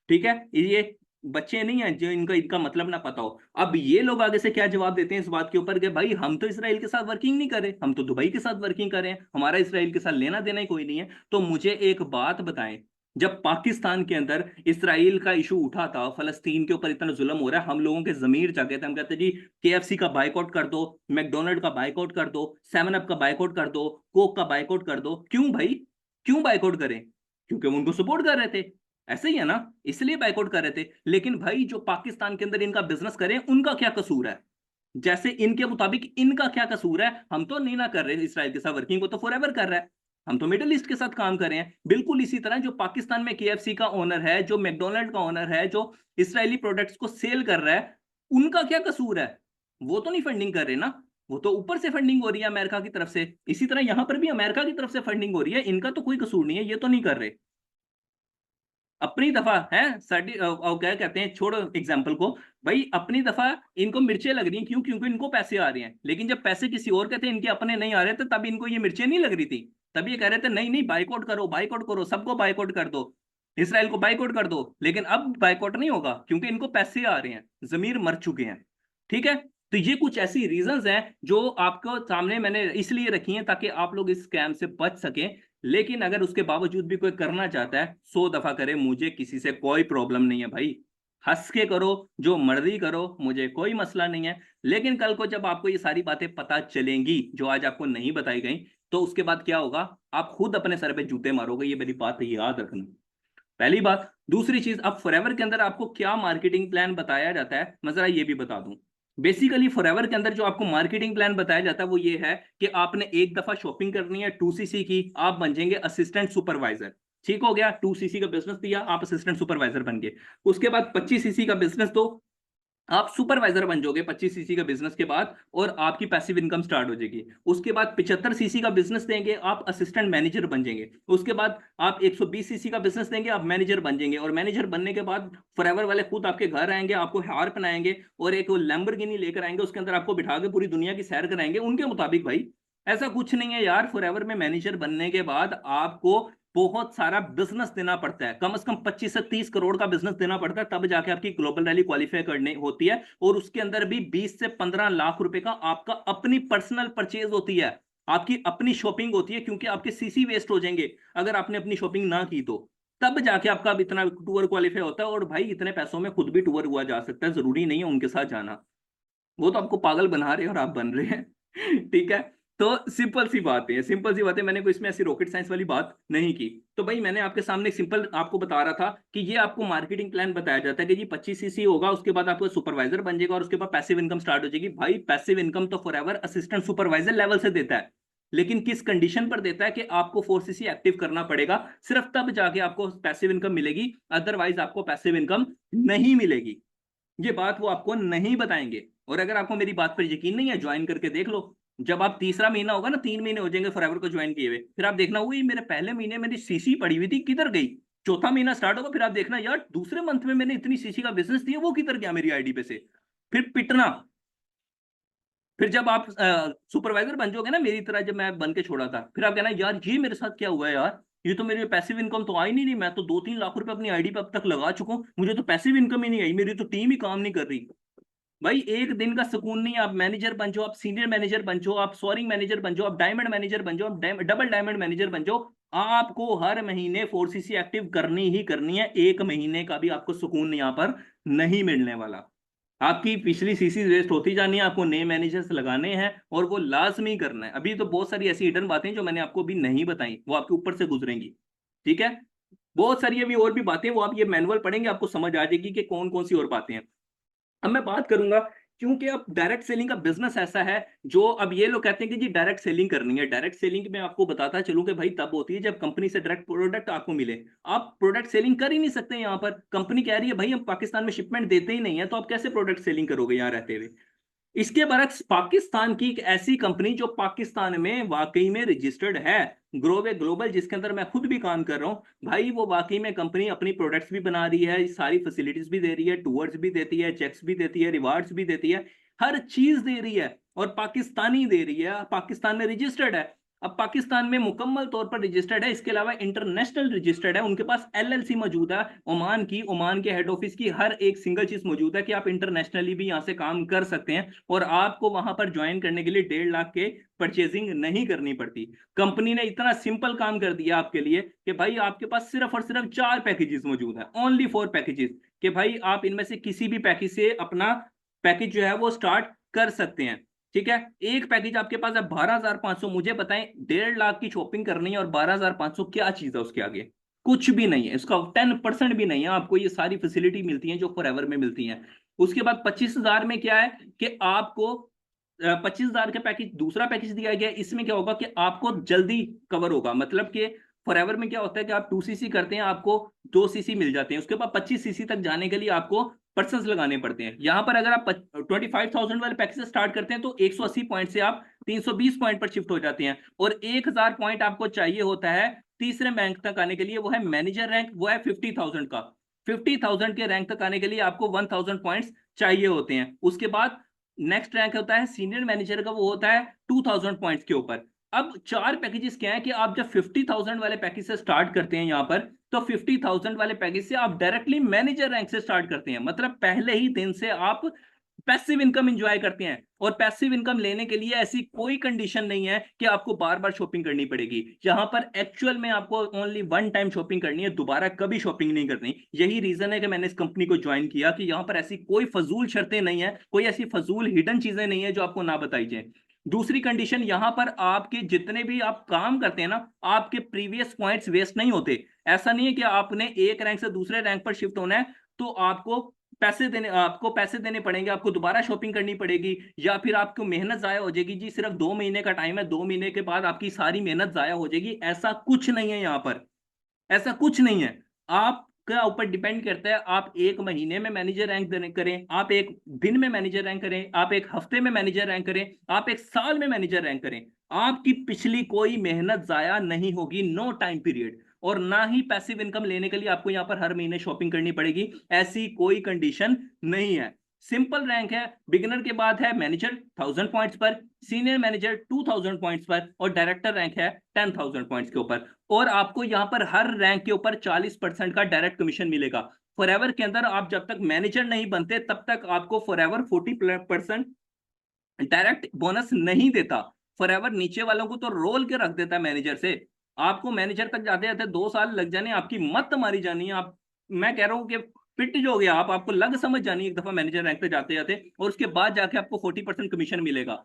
ठीक है, ये बच्चे नहीं है जो इनका इनका मतलब ना पता हो। अब ये लोग आगे से क्या जवाब देते हैं इस बात के ऊपर कि भाई हम तो इसराइल के साथ वर्किंग नहीं कर रहे, हम तो दुबई के साथ वर्किंग कर रहे हैं, हमारा इसराइल के साथ लेना देना ही कोई नहीं है। तो मुझे एक बात बताएं, जब पाकिस्तान के अंदर इसराइल का इशू उठा था, फलस्तीन के ऊपर इतना जुल्म हो रहा है, हम लोगों के जमीर जागे थे, हम कहते जी केएफसी का बाइकआउट कर दो, मैकडोनल्ड का बाइकआउट कर दो, 7 अप का बाइकआउट कर दो, कोक का बाइकआउट कर दो। क्यों भाई, क्यों बाइकआउट करें, क्योंकि हम उनको सपोर्ट कर रहे थे, ऐसे ही है ना, इसलिए बाइकआउट कर रहे थे। लेकिन भाई जो पाकिस्तान के अंदर इनका बिजनेस करें, उनका क्या कसूर है, जैसे इनके मुताबिक इनका क्या कसूर है, हम तो नहीं ना कर रहे इसराइल के साथ वर्किंग, को तो फॉरएवर कर रहा है, हम तो मिडिल ईस्ट के साथ काम कर रहे हैं। बिल्कुल इसी तरह जो पाकिस्तान में केएफसी का ओनर है, जो मैकडोनल्ड का ओनर है, जो इसराइली प्रोडक्ट्स को सेल कर रहा है, उनका क्या कसूर है, वो तो नहीं फंडिंग कर रहे ना, वो तो ऊपर से फंडिंग हो रही है अमेरिका की तरफ से। इसी तरह यहां पर भी अमेरिका की तरफ से फंडिंग हो रही है, इनका तो कोई कसूर नहीं है, ये तो नहीं कर रहे, अपनी दफा है क्या कहते हैं, छोड़ो एग्जाम्पल को, भाई अपनी दफा इनको मिर्चें लग रही हैं, क्यों, क्योंकि इनको पैसे आ रहे हैं। लेकिन जब पैसे किसी और के थे, इनके अपने नहीं आ रहे थे, तब इनको ये मिर्चें नहीं लग रही थी, तब ये कह रहे थे नहीं नहीं बाइकआउट करो, बाइकआउट करो, सबको बाइकआउट कर दो, इसराइल को बाइकआउट कर दो। लेकिन अब बाइकआउट नहीं होगा, क्योंकि इनको पैसे आ रहे हैं, जमीर मर चुके हैं। ठीक है, तो ये कुछ ऐसी रीजंस हैं जो आपको सामने मैंने इसलिए रखी हैं, ताकि आप लोग इस स्कैम से बच सकें। लेकिन अगर उसके बावजूद भी कोई करना चाहता है, 100 दफा करे, मुझे किसी से कोई प्रॉब्लम नहीं है भाई, हंस के करो, जो मर्जी करो, मुझे कोई मसला नहीं है। लेकिन कल को जब आपको ये सारी बातें पता चलेंगी जो आज आपको नहीं बताई गई, तो उसके बाद क्या होगा, आप खुद अपने सर पे जूते मारोगे, ये मेरी बात याद रखना, पहली बात। दूसरी चीज, अब फॉरएवर के अंदर आपको क्या मार्केटिंग प्लान बताया जाता है, मैं जरा ये भी बता दूं। बेसिकली फॉरएवर के अंदर जो आपको मार्केटिंग प्लान बताया जाता है, वो ये है कि आपने एक दफा शॉपिंग करनी है 2cc की, आप बन जाएंगे असिस्टेंट सुपरवाइजर। ठीक हो गया, 2cc का बिजनेस दिया, आप असिस्टेंट सुपरवाइजर बन गए। उसके बाद 25cc का बिजनेस दो, आप सुपरवाइजर बन जाओगे 25cc का बिजनेस के बाद, और आपकी पैसिव इनकम स्टार्ट हो जाएगी। उसके बाद 75cc का बिजनेस देंगे, आप असिस्टेंट मैनेजर बन जाएंगे। उसके बाद आप 120cc का बिजनेस देंगे, आप मैनेजर बन जाएंगे। और मैनेजर बनने के बाद फॉरएवर वाले खुद आपके घर आएंगे, आपको हार पहनाएंगे, और एक लैम्बोर्गिनी लेकर आएंगे, उसके अंदर आपको बिठा के पूरी दुनिया की सैर कराएंगे उनके मुताबिक भाई। ऐसा कुछ नहीं है यार, फॉरएवर में मैनेजर बनने के बाद आपको बहुत सारा बिजनेस देना पड़ता है, कम से कम 25 से 30 करोड़ का बिजनेस देना पड़ता है, तब जाके आपकी ग्लोबल रैली क्वालिफाई करनी होती है। और उसके अंदर भी 20 से 15 लाख रुपए का आपका अपनी पर्सनल परचेज होती है, आपकी अपनी शॉपिंग होती है, क्योंकि आपके सीसी वेस्ट हो जाएंगे अगर आपने अपनी शॉपिंग ना की तो। तब जाके आपका अब इतना टूर क्वालिफाई होता है। और भाई इतने पैसों में खुद भी टूर हुआ जा सकता है, जरूरी नहीं है उनके साथ जाना, वो तो आपको पागल बना रहे हैं और आप बन रहे हैं। ठीक है। तो सिंपल सी बात है, सिंपल सी बात है, मैंने कोई इसमें ऐसी रॉकेट साइंस वाली बात नहीं की। तो भाई मैंने आपके सामने सिंपल आपको बता रहा था कि ये आपको मार्केटिंग प्लान बताया जाता है कि जी 25 सीसी होगा, उसके बाद आपको सुपरवाइजर बन जाएगा और उसके बाद पैसिव इनकम स्टार्ट हो जाएगी। भाई पैसिव इनकम तो फॉरएवर असिस्टेंट सुपरवाइजर लेवल से देता है, लेकिन किस कंडीशन पर देता है कि आपको 4 सीसी एक्टिव करना पड़ेगा, सिर्फ तब जाके आपको पैसिव इनकम मिलेगी, अदरवाइज आपको पैसिव इनकम नहीं मिलेगी। ये बात वो आपको नहीं बताएंगे। और अगर आपको मेरी बात पर यकीन नहीं है, ज्वाइन करके देख लो। जब आप तीसरा महीना होगा ना, 3 महीने हो जाएंगे फॉरएवर को ज्वाइन किए हुए, फिर आप देखना वही मेरे पहले महीने मेरी सीसी पड़ी हुई थी किधर गई। चौथा महीना स्टार्ट होगा, फिर आप देखना यार दूसरे मंथ में मैंने इतनी सीसी का बिजनेस दिया वो किधर गया मेरी आईडी पे से। फिर पिटना। फिर जब आप सुपरवाइजर बन जाओगे ना मेरी तरह, जब मैं बन के छोड़ा था, फिर आप कहना यार ये मेरे साथ क्या हुआ है यार, ये तो मेरी पैसिव इनकम तो आई नहीं, मैं तो 2-3 लाख रुपए अपनी आईडी पे अब तक लगा चुका हूँ, मुझे तो पैसिव इनकम ही नहीं आई, मेरी तो टीम ही काम नहीं कर रही। भाई एक दिन का सुकून नहीं है, आप मैनेजर बन जाओ, आप सीनियर मैनेजर बन जाओ, आप सोअरिंग मैनेजर बन जाओ, आप डायमंड मैनेजर बन जाओ, आप डबल डायमंड मैनेजर बन जाओ, आपको हर महीने 4 सीसी एक्टिव करनी ही करनी है। एक महीने का भी आपको सुकून यहाँ पर नहीं मिलने वाला। आपकी पिछली सीसी वेस्ट होती जानी है, आपको नए मैनेजर्स लगाने हैं और वो लाजमी करना है। अभी तो बहुत सारी ऐसी हिडन बातें जो मैंने आपको अभी नहीं बताई, वो आपके ऊपर से गुजरेंगी। ठीक है। बहुत सारी अभी और भी बातें, वो आप ये मैनुअल पढ़ेंगे आपको समझ आ जाएगी कि कौन कौन सी और बातें हैं। अब मैं बात करूंगा, क्योंकि अब डायरेक्ट सेलिंग का बिजनेस ऐसा है जो, अब ये लोग कहते हैं कि जी डायरेक्ट सेलिंग करनी है। डायरेक्ट सेलिंग में आपको बताता चलूं कि भाई तब होती है जब कंपनी से डायरेक्ट प्रोडक्ट आपको मिले। आप प्रोडक्ट सेलिंग कर ही नहीं सकते यहाँ पर, कंपनी कह रही है भाई हम पाकिस्तान में शिपमेंट देते ही नहीं है, तो आप कैसे प्रोडक्ट सेलिंग करोगे यहाँ रहते हुए। इसके बरक्स पाकिस्तान की एक ऐसी कंपनी जो पाकिस्तान में वाकई में रजिस्टर्ड है, ग्रोवे ग्लोबल, जिसके अंदर मैं खुद भी काम कर रहा हूं, भाई वो वाकई में कंपनी अपनी प्रोडक्ट्स भी बना रही है, सारी फैसिलिटीज भी दे रही है, टूर्स भी देती है, चेक्स भी देती है, रिवार्ड्स भी देती है, हर चीज दे रही है, और पाकिस्तानी दे रही है, पाकिस्तान में रजिस्टर्ड है। अब पाकिस्तान में मुकम्मल तौर पर रजिस्टर्ड है, इसके अलावा इंटरनेशनल रजिस्टर्ड है, उनके पास एलएलसी मौजूद है, ओमान की, ओमान के हेड ऑफिस की हर एक सिंगल चीज मौजूद है कि आप इंटरनेशनली भी यहाँ से काम कर सकते हैं, और आपको वहां पर ज्वाइन करने के लिए 1.5 लाख के परचेजिंग नहीं करनी पड़ती। कंपनी ने इतना सिंपल काम कर दिया आपके लिए कि भाई आपके पास सिर्फ और सिर्फ 4 पैकेजेस मौजूद है, ओनली 4 पैकेजेस, कि भाई आप इनमें से किसी भी पैकेज से अपना पैकेज जो है वो स्टार्ट कर सकते हैं। ठीक है। एक पैकेज आपके पास है 12,500, मुझे बताएं 1.5 लाख की शॉपिंग करनी है और 12,500 क्या चीज है उसके आगे, कुछ भी नहीं है, इसका 10% भी नहीं है। आपको ये सारी फैसिलिटी मिलती है जो फॉरएवर में मिलती हैं। उसके बाद 25,000 में क्या है कि आपको 25,000 का पैकेज, दूसरा पैकेज दिया गया है, इसमें क्या होगा कि आपको जल्दी कवर होगा, मतलब कि फॉरएवर में क्या होता है कि आप 2 सीसी करते हैं आपको 2 सीसी मिल जाते हैं, उसके बाद 25 सीसी तक जाने के लिए आपको पर्सन्स लगाने पड़ते हैं। यहां पर अगर आप 25,000 वाले पैकेज से स्टार्ट करते हैं तो 180 पॉइंट से आप 320 पॉइंट पर शिफ्ट हो जाते हैं, और 1,000 पॉइंट आपको चाहिए होता है तीसरे रैंक तक आने के लिए, वो है मैनेजर रैंक, वो है 50,000 का। 50,000 के रैंक तक आने के लिए आपको 1,000 पॉइंट्स चाहिए होते हैं। उसके बाद नेक्स्ट रैंक होता है सीनियर मैनेजर का, वो होता है 2,000 पॉइंट्स के ऊपर। अब 4 पैकेजेस क्या है कि आप जब 50,000 वाले पैकेज से स्टार्ट करते हैं यहाँ पर, तो 50,000 वाले पैकेज से आप डायरेक्टली मैनेजर रैंक से स्टार्ट करते हैं, मतलब पहले ही दिन से आप पैसिव इनकम एंजॉय करते हैं। और पैसिव इनकम लेने के लिए ऐसी कोई कंडीशन नहीं है कि आपको बार बार शॉपिंग करनी पड़ेगी, यहां पर एक्चुअल में आपको ओनली 1 टाइम शॉपिंग करनी है, दोबारा कभी शॉपिंग नहीं करनी। यही रीजन है कि मैंने इस कंपनी को ज्वाइन किया, कि यहां पर ऐसी कोई फजूल शर्तें नहीं है, कोई ऐसी फजूल हिडन चीजें नहीं है जो आपको ना बताई जाए। दूसरी कंडीशन, यहां पर आपके जितने भी आप काम करते हैं ना, आपके प्रीवियस पॉइंट्स वेस्ट नहीं होते। ऐसा नहीं है कि आपने एक रैंक से दूसरे रैंक पर शिफ्ट होना है तो आपको पैसे देने पड़ेंगे, आपको दोबारा शॉपिंग करनी पड़ेगी, या फिर आपको मेहनत जाया हो जाएगी। जी सिर्फ 2 महीने का टाइम है, 2 महीने के बाद आपकी सारी मेहनत जाया हो जाएगी, ऐसा कुछ नहीं है यहाँ पर, ऐसा कुछ नहीं है। आपका ऊपर डिपेंड करता है, आप एक महीने में मैनेजर रैंक करें, आप एक दिन में मैनेजर रैंक करें, आप एक हफ्ते में मैनेजर रैंक करें, आप एक साल में मैनेजर रैंक करें, आपकी पिछली कोई मेहनत जाया नहीं होगी, नो टाइम पीरियड। और ना ही पैसिव इनकम लेने के लिए आपको यहाँ पर हर महीने शॉपिंग करनी पड़ेगी, ऐसी कोई कंडीशन नहीं है। सिंपल रैंक है, बिगिनर के बाद है मैनेजर 1000 पॉइंट्स पर, सीनियर मैनेजर 2000 पॉइंट्स पर, और डायरेक्टर रैंक है 10,000 पॉइंट्स के ऊपर। और आपको यहाँ पर हर रैंक के ऊपर 40% का डायरेक्ट कमीशन मिलेगा। फॉरएवर के अंदर आप जब तक मैनेजर नहीं बनते तब तक आपको फॉरएवर 40% डायरेक्ट बोनस नहीं देता। फॉरएवर नीचे वालों को तो रोल के रख देता है मैनेजर से। आपको मैनेजर तक जाते जाते 2 साल लग जाने, आपकी मत मारी जानी है। आप, मैं कह रहा हूँ कि पिट जो गया आपको लग समझ जानी है एक दफा मैनेजर रैंक पे जाते जाते, और उसके बाद जाके आपको 40% कमीशन मिलेगा।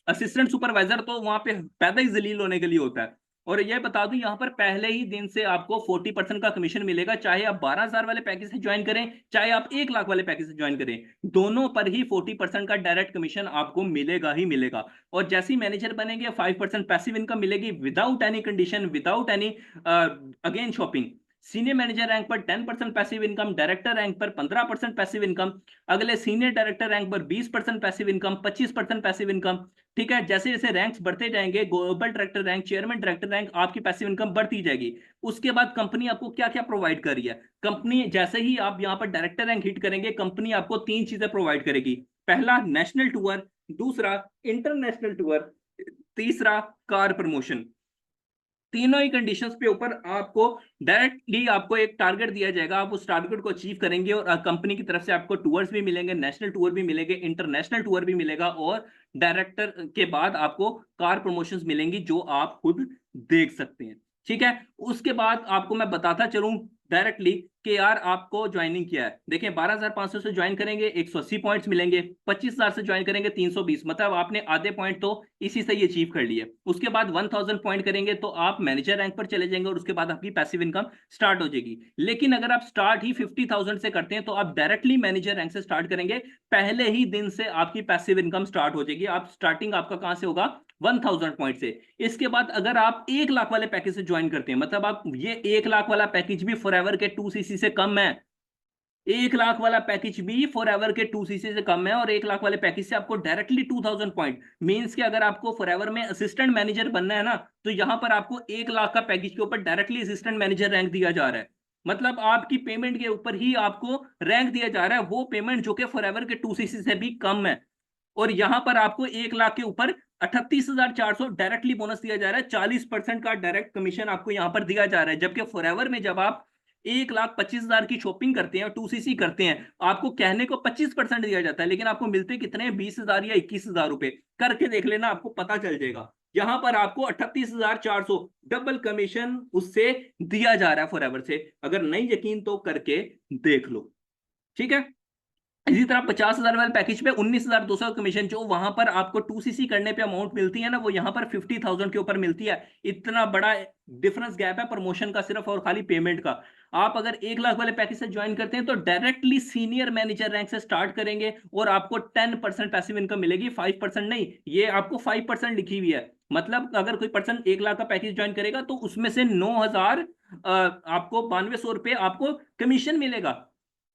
असिस्टेंट सुपरवाइजर तो वहां पे पैदा ही जलील होने के लिए होता है। और ये बता दूं, यहाँ पर पहले ही दिन से आपको 40% का कमीशन मिलेगा, चाहे आप 12,000 वाले पैकेज से ज्वाइन करें, चाहे आप 1 लाख वाले पैकेज से ज्वाइन करें, दोनों पर ही 40% का डायरेक्ट कमीशन आपको मिलेगा ही मिलेगा। और जैसे ही मैनेजर बनेंगे 5% पैसिव इनकम मिलेगी without any condition, without any again shopping. Senior manager rank पर 10% पैसिव इनकम, डायरेक्टर रैंक पर 15% पैसिव इनकम, अगले सीनियर डायरेक्टर रैंक पर 20% पैसिव इनकम, 25% पैसिव इनकम। ठीक है, जैसे जैसे रैंक्स बढ़ते जाएंगे, global director rank, chairman director rank, आपकी पैसिव इनकम बढ़ती जाएगी। उसके बाद कंपनी आपको क्या क्या प्रोवाइड कर रही है? कंपनी जैसे ही आप यहाँ पर डायरेक्टर रैंक हिट करेंगे, कंपनी आपको 3 चीजें प्रोवाइड करेगी। पहला नेशनल टूर, दूसरा इंटरनेशनल टूर, तीसरा कार प्रमोशन। तीनों ही कंडीशंस पे ऊपर आपको डायरेक्टली आपको एक टारगेट दिया जाएगा, आप उस टारगेट को अचीव करेंगे और कंपनी की तरफ से आपको टूर्स भी मिलेंगे, नेशनल टूर भी मिलेंगे, इंटरनेशनल टूर भी मिलेगा, और डायरेक्टर के बाद आपको कार प्रमोशंस मिलेंगी जो आप खुद देख सकते हैं। ठीक है, उसके बाद आपको मैं बताता चलूं डायरेक्टली कि यार आपको ज्वाइनिंग किया है। देखिए 12,500 से ज्वाइन करेंगे 180 पॉइंट्स मिलेंगे, 25,000 से ज्वाइन करेंगे 320, मतलब आपने आधे पॉइंट तो इसी से ही अचीव कर लिए। उसके बाद 1000 पॉइंट करेंगे तो आप मैनेजर रैंक पर चले जाएंगे और उसके बाद आपकी पैसिव इनकम स्टार्ट हो जाएगी। लेकिन अगर आप स्टार्ट ही 50,000 से करते हैं तो आप डायरेक्टली मैनेजर रैंक से स्टार्ट करेंगे, पहले ही दिन से आपकी पैसिव इनकम स्टार्ट हो जाएगी। आप स्टार्टिंग आपका कहां से होगा? 1000 पॉइंट से। इसके बाद अगर आप 1 लाख वाले पैकेज से ज्वाइन करते हैं, मतलब आप ये 1 लाख वाला पैकेज भी फॉरएवर के 2cc से कम है। 1 लाख वाला पैकेज भी फॉरएवर के 2cc से कम है, और 1 लाख वाले पैकेज से आपको डायरेक्टली 2000 पॉइंट मींस कि अगर आपको फॉरएवर में असिस्टेंट मैनेजर बनना है ना, तो यहां पर आपको 1 लाख का पैकेज के ऊपर डायरेक्टली असिस्टेंट मैनेजर रैंक दिया जा रहा है। मतलब आपकी पेमेंट के ऊपर ही आपको रैंक दिया जा रहा है, वो पेमेंट जो कि फॉरएवर के 2cc से भी कम है। और यहां पर आपको 1 लाख के ऊपर 38,400 डायरेक्टली बोनस दिया जा रहा है, 40% का डायरेक्ट कमीशन आपको यहां पर दिया जा रहा है। जबकि फॉरएवर में जब आप 1,25,000 की शॉपिंग करते हैं और 2cc करते हैं, आपको कहने को 25% दिया जाता है, लेकिन आपको मिलते कितने हैं? 20,000 या 21,000 रुपए। करके देख लेना, आपको पता चल जाएगा। यहां पर आपको 38,400 डबल कमीशन उससे दिया जा रहा है फॉरएवर से। अगर नहीं यकीन तो करके देख लो। ठीक है, इसी तरह 50,000 वाले पैकेज पे 19,200 कमीशन, जो वहां पर आपको 2cc करने पे अमाउंट मिलती है ना, वो यहाँ पर 50,000 के ऊपर मिलती है। इतना बड़ा डिफरेंस गैप है प्रमोशन का सिर्फ और खाली पेमेंट का। आप अगर 1 लाख वाले पैकेज से ज्वाइन करते हैं तो डायरेक्टली सीनियर मैनेजर रैंक से स्टार्ट करेंगे और आपको 10% पैसिव इनकम मिलेगी, 5% नहीं। ये आपको 5% लिखी हुई है। मतलब अगर कोई पर्सन 1 लाख का पैकेज ज्वाइन करेगा तो उसमें से 9,000 आपको 9200 रुपये आपको कमीशन मिलेगा।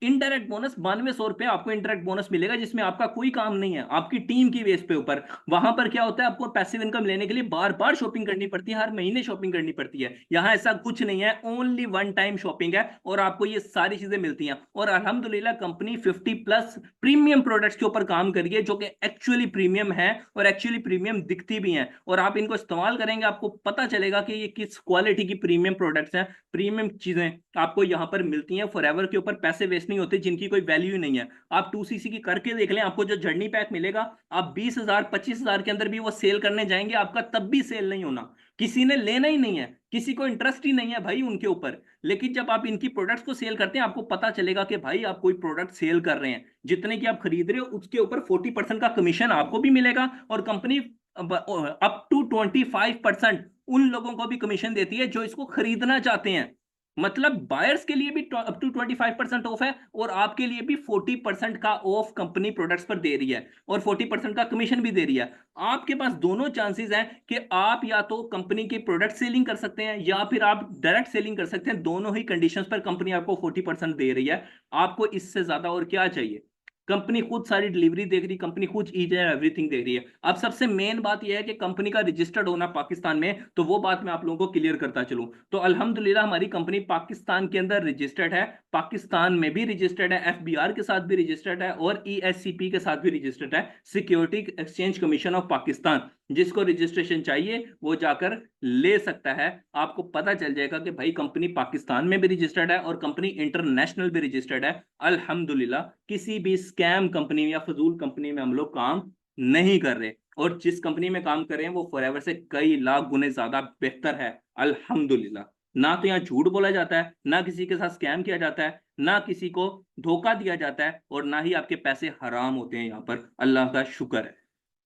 इनडायरेक्ट बोनस 9200 रुपए आपको इनडायरेक्ट बोनस मिलेगा, जिसमें आपका कोई काम नहीं है, आपकी टीम की बेस पे ऊपर। वहां पर क्या होता है, आपको पैसिव इनकम लेने के लिए बार बार शॉपिंग करनी पड़ती है, हर महीने शॉपिंग करनी पड़ती है। यहाँ ऐसा कुछ नहीं है, ओनली वन टाइम शॉपिंग है और आपको ये सारी चीजें मिलती हैं। और अल्हम्दुलिल्लाह कंपनी 50+ प्रीमियम प्रोडक्ट्स के ऊपर काम कर रही है, जो कि एक्चुअली प्रीमियम है और एक्चुअली प्रीमियम दिखती भी हैं। और आप इनको इस्तेमाल करेंगे, आपको पता चलेगा कि ये किस क्वालिटी की प्रीमियम प्रोडक्ट्स हैं। प्रीमियम चीजें आपको यहाँ पर मिलती हैं, फॉरएवर के ऊपर पैसे वेस्ट नहीं होते जिनकी कोई वैल्यू नहीं है। आप 2cc की करके देख लें, आपको जो जर्नी पैक मिलेगा, आप 20,000 25,000 के अंदर भी वो सेल करने जाएंगे, आपका तब भी सेल नहीं होना। किसी ने लेना ही नहीं है, किसी को इंटरेस्ट ही नहीं है भाई उनके ऊपर। लेकिन जब आप इनकी प्रोडक्ट्स को सेल करते हैं, आपको पता चलेगा कि भाई आप कोई प्रोडक्ट सेल कर रहे हैं, जितने की आप खरीद रहे हो उसके ऊपर 40% का कमीशन आपको भी मिलेगा, और कंपनी अप टू 25% उन लोगों को भी कमीशन देती है जो इसको खरीदना चाहते हैं। मतलब बायर्स के लिए भी अप टू 25% ऑफ है, और आपके लिए भी 40% का ऑफ कंपनी प्रोडक्ट्स पर दे रही है, और 40% का कमीशन भी दे रही है। आपके पास दोनों चांसेस हैं कि आप या तो कंपनी की प्रोडक्ट सेलिंग कर सकते हैं या फिर आप डायरेक्ट सेलिंग कर सकते हैं। दोनों ही कंडीशंस पर कंपनी आपको 40% दे रही है। आपको इससे ज्यादा और क्या चाहिए? कंपनी खुद सारी डिलीवरी देख रही, कंपनी खुद ईच एंड एवरीथिंग देख रही है। अब सबसे मेन बात यह है कि कंपनी का रजिस्टर्ड होना पाकिस्तान में, तो वो बात मैं आप लोगों को क्लियर करता चलूं। तो अल्हम्दुलिल्लाह हमारी कंपनी पाकिस्तान के अंदर रजिस्टर्ड है, पाकिस्तान में भी रजिस्टर्ड है, एफबीआर के साथ भी रजिस्टर्ड है और ईएससीपी के साथ भी रजिस्टर्ड है, security exchange commission of Pakistan. जिसको रजिस्ट्रेशन चाहिए वो जाकर ले सकता है। आपको पता चल जाएगा कि भाई कंपनी पाकिस्तान में भी रजिस्टर्ड है और कंपनी इंटरनेशनल भी रजिस्टर्ड है। अल्हम्दुलिल्लाह किसी भी स्कैम कंपनी या फजूल कंपनी में हम लोग काम नहीं कर रहे, और जिस कंपनी में काम कर रहे हैं वो फॉरएवर से कई लाख गुने ज्यादा बेहतर है। अल्हम्दुलिल्लाह, ना तो यहाँ झूठ बोला जाता है, ना किसी के साथ स्कैम किया जाता है, ना किसी को धोखा दिया जाता है, और ना ही आपके पैसे हराम होते हैं यहाँ पर। अल्लाह का शुक्र है,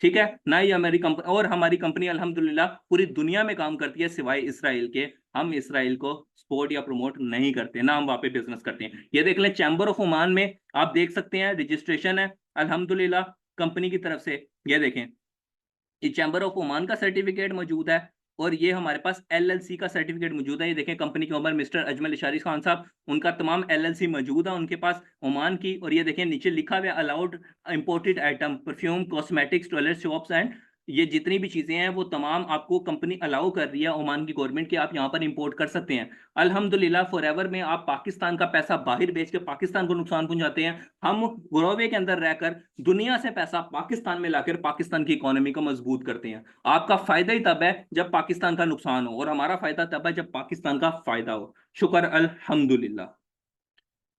ठीक है ना। ही हमारी कंपनी, और हमारी कंपनी अल्हम्दुलिल्लाह पूरी दुनिया में काम करती है सिवाय इसराइल के। हम इसराइल को सपोर्ट या प्रमोट नहीं करते, ना हम वहां पे बिजनेस करते हैं। ये देख लें, चैम्बर ऑफ ओमान में आप देख सकते हैं रजिस्ट्रेशन है अल्हम्दुलिल्लाह कंपनी की तरफ से। ये देखें, ये चैम्बर ऑफ ओमान का सर्टिफिकेट मौजूद है, और ये हमारे पास एलएलसी का सर्टिफिकेट मौजूद है। ये देखें, कंपनी के ओनर मिस्टर अजमल इशारी खान साहब, उनका तमाम एलएलसी मौजूद है उनके पास ओमान की। और ये देखें नीचे लिखा हुआ है allowed imported item, perfume, cosmetics, toilet shops and, ये जितनी भी चीजें हैं वो तमाम आपको कंपनी अलाउ कर रही है ओमान की गवर्नमेंट, की आप यहाँ पर इंपोर्ट कर सकते हैं। अल्हम्दुलिल्लाह फॉरएवर में आप पाकिस्तान का पैसा बाहर बेच के पाकिस्तान को नुकसान पहुंचाते हैं, हम गुरोवे के अंदर रहकर दुनिया से पैसा पाकिस्तान में लाकर पाकिस्तान की इकोनॉमी को मजबूत करते हैं। आपका फायदा ही तब है जब पाकिस्तान का नुकसान हो, और हमारा फायदा तब है जब पाकिस्तान का फायदा हो। शुक्र अल्हम्दुलिल्लाह,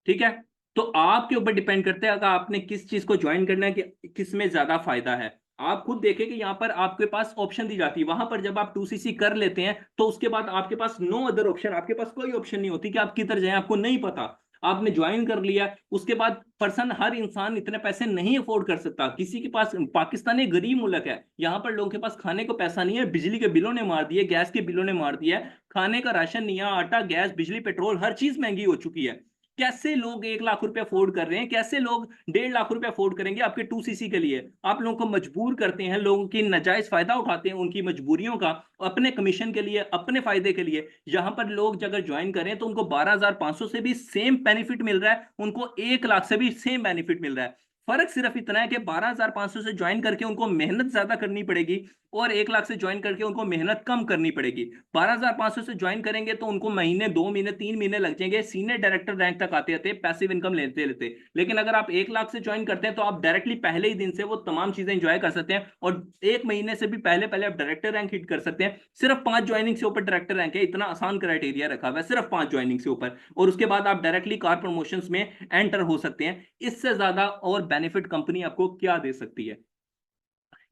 ठीक है। तो आपके ऊपर डिपेंड करता है अगर आपने किस चीज को ज्वाइन करना है, कि किस में ज्यादा फायदा है। आप खुद देखें कि यहाँ पर आपके पास ऑप्शन दी जाती है, वहां पर जब आप 2cc कर लेते हैं तो उसके बाद आपके पास नो अदर ऑप्शन, आपके पास कोई ऑप्शन नहीं होती कि आप किधर जाएं, आपको नहीं पता। आपने ज्वाइन कर लिया, उसके बाद पर्सन, हर इंसान इतने पैसे नहीं अफोर्ड कर सकता। किसी के पास, पाकिस्तान एक गरीब मुल्क है, यहाँ पर लोगों के पास खाने को पैसा नहीं है, बिजली के बिलों ने मार दिए, गैस के बिलों ने मार दिया है, खाने का राशन नहीं है, आटा, गैस, बिजली, पेट्रोल, हर चीज महंगी हो चुकी है। कैसे लोग 1 लाख रुपए अफोर्ड कर रहे हैं, कैसे लोग 1.5 लाख रुपए अफोर्ड करेंगे आपके 2cc के लिए। आप लोगों को मजबूर करते हैं, लोगों की नाजायज फायदा उठाते हैं उनकी मजबूरियों का, अपने कमीशन के लिए, अपने फायदे के लिए। यहां पर लोग अगर ज्वाइन करें तो उनको 12,500 से भी सेम बेनिफिट मिल रहा है, उनको 1 लाख से भी सेम बेनिफिट मिल रहा है। फर्क सिर्फ इतना है कि 12,500 से ज्वाइन करके उनको मेहनत ज्यादा करनी पड़ेगी, और 1 लाख से ज्वाइन करके उनको मेहनत कम करनी पड़ेगी। 12,500 से ज्वाइन करेंगे तो उनको महीने, 2 महीने, 3 महीने लग जाएंगे सीनियर डायरेक्टर रैंक तक आते आते, पैसिव इनकम लेते लेते। लेकिन अगर आप 1 लाख से ज्वाइन करते हैं तो आप डायरेक्टली पहले ही दिन से वो तमाम चीजें इंजॉय कर सकते हैं, और 1 महीने से भी पहले पहले आप डायरेक्टर रैंक हिट कर सकते हैं। सिर्फ 5 ज्वाइनिंग से ऊपर डायरेक्टर रैंक है, इतना आसान क्राइटेरिया रखा हुआ है, सिर्फ 5 ज्वाइनिंग से ऊपर, और उसके बाद आप डायरेक्टली कार प्रमोशंस में एंटर हो सकते हैं। इससे ज्यादा और बेनिफिट कंपनी आपको क्या दे सकती है।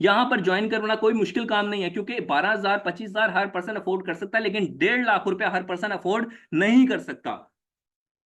यहां पर ज्वाइन करना कोई मुश्किल काम नहीं है, क्योंकि 12,000, 25,000 हर पर्सन अफोर्ड कर सकता है, लेकिन 1.5 लाख रुपए हर पर्सन अफोर्ड नहीं कर सकता।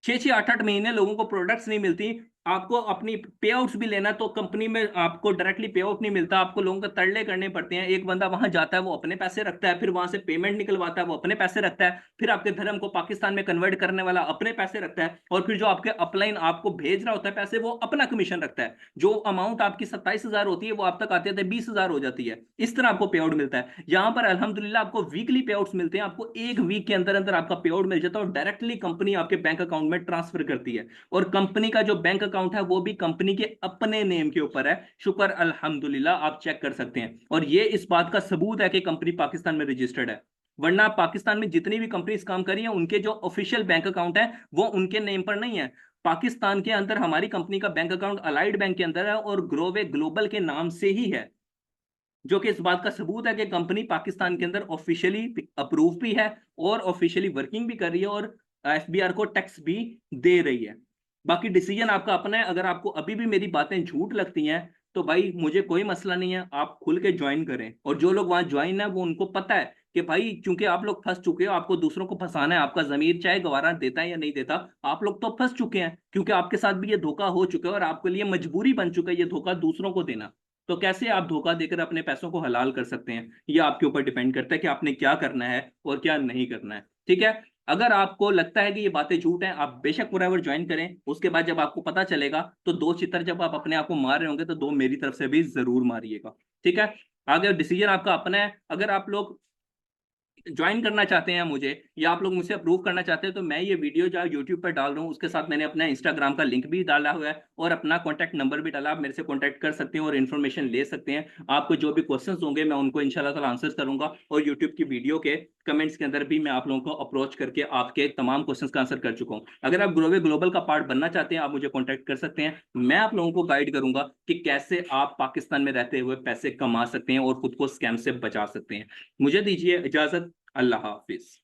6-6, 8-8 महीने लोगों को प्रोडक्ट्स नहीं मिलती। आपको अपनी पे आउट्स भी लेना तो कंपनी में आपको डायरेक्टली पे आउट नहीं मिलता, आपको लोगों को तरले करने पड़ते हैं। एक बंदा वहां जाता है, वो अपने पैसे रखता है, फिर वहां से पेमेंट निकलवाता है, वो अपने पैसे रखता है, फिर आपके धर्म को पाकिस्तान में कन्वर्ट करने वाला अपने पैसे रखता है, और फिर जो आपके अपलाइन आपको भेज रहा होता है पैसे, वो अपना कमीशन रखता है। जो अमाउंट आपकी 27,000 होती है वो आप तक आते आते 20,000 हो जाती है। इस तरह आपको पे आउट मिलता है। यहाँ पर अल्हम्दुलिल्लाह आपको वीकली पे आउट्स मिलते हैं, आपको 1 वीक के अंदर अंदर आपका पे आउट मिल जाता है, और डायरेक्टली कंपनी आपके बैंक अकाउंट में ट्रांसफर करती है। और कंपनी का जो बैंक अकाउंट है वो भी कंपनी के अपने नेम के ऊपर है। शुक्र अल्हम्दुलिल्लाह, आप चेक कर सकते हैं, और ये इस बात का सबूत है कि कंपनी पाकिस्तान में रजिस्टर्ड है। वरना पाकिस्तान में जितनी भी कंपनीज काम कर रही हैं उनके जो ऑफिशियल बैंक अकाउंट है वो उनके नेम पर नहीं है। पाकिस्तान के अंदर हमारी कंपनी का बैंक अकाउंट अलाइड बैंक के अंदर है, और ग्रोवे ग्लोबल के नाम से ही है, जो कि इस बात का सबूत है कि कंपनी पाकिस्तान के अंदर ऑफिशियली अप्रूव भी है, और ऑफिशियली वर्किंग भी कर रही है, और एफबीआर को टैक्स भी दे रही है। बाकी डिसीजन आपका अपना है। अगर आपको अभी भी मेरी बातें झूठ लगती हैं तो भाई मुझे कोई मसला नहीं है, आप खुल के ज्वाइन करें। और जो लोग वहां ज्वाइन है वो, उनको पता है कि भाई चूंकि आप लोग फंस चुके हो, आपको दूसरों को फंसाना है, आपका जमीर चाहे गवारा देता है या नहीं देता, आप लोग तो फंस चुके हैं, क्योंकि आपके साथ भी ये धोखा हो चुका है, और आपके लिए मजबूरी बन चुका है ये धोखा दूसरों को देना। तो कैसे आप धोखा देकर अपने पैसों को हलाल कर सकते हैं, ये आपके ऊपर डिपेंड करता है कि आपने क्या करना है और क्या नहीं करना है, ठीक है। अगर आपको लगता है कि ये बातें झूठ हैं, आप बेशक फॉरएवर ज्वाइन करें। उसके बाद जब आपको पता चलेगा तो 2 चित्तर जब आप अपने आप को मार रहे होंगे तो 2 मेरी तरफ से भी जरूर मारिएगा, ठीक है। आगे डिसीजन आपका अपना है। अगर आप लोग ज्वाइन करना चाहते हैं मुझे, या आप लोग मुझसे अप्रूव करना चाहते हैं, तो मैं ये वीडियो जो यूट्यूब पर डाल रहा हूँ उसके साथ मैंने अपना इंस्टाग्राम का लिंक भी डाला हुआ है और अपना कॉन्टैक्ट नंबर भी डाला। आप मेरे से कॉन्टैक्ट कर सकते हैं और इन्फॉर्मेशन ले सकते हैं। आपको जो भी क्वेश्चंस होंगे मैं उनको इंशाल्लाह ताला आंसर करूंगा, और यूट्यूब की वीडियो के कमेंट्स के अंदर भी मैं आप लोगों को अप्रोच करके आपके तमाम क्वेश्चंस का आंसर कर चुका हूँ। अगर आप ग्रोवे ग्लोबल का पार्ट बनना चाहते हैं, आप मुझे कॉन्टैक्ट कर सकते हैं। मैं आप लोगों को गाइड करूंगा कि कैसे आप पाकिस्तान में रहते हुए पैसे कमा सकते हैं और खुद को स्कैम से बचा सकते हैं। मुझे दीजिए इजाजत। अल्लाह हाफिज।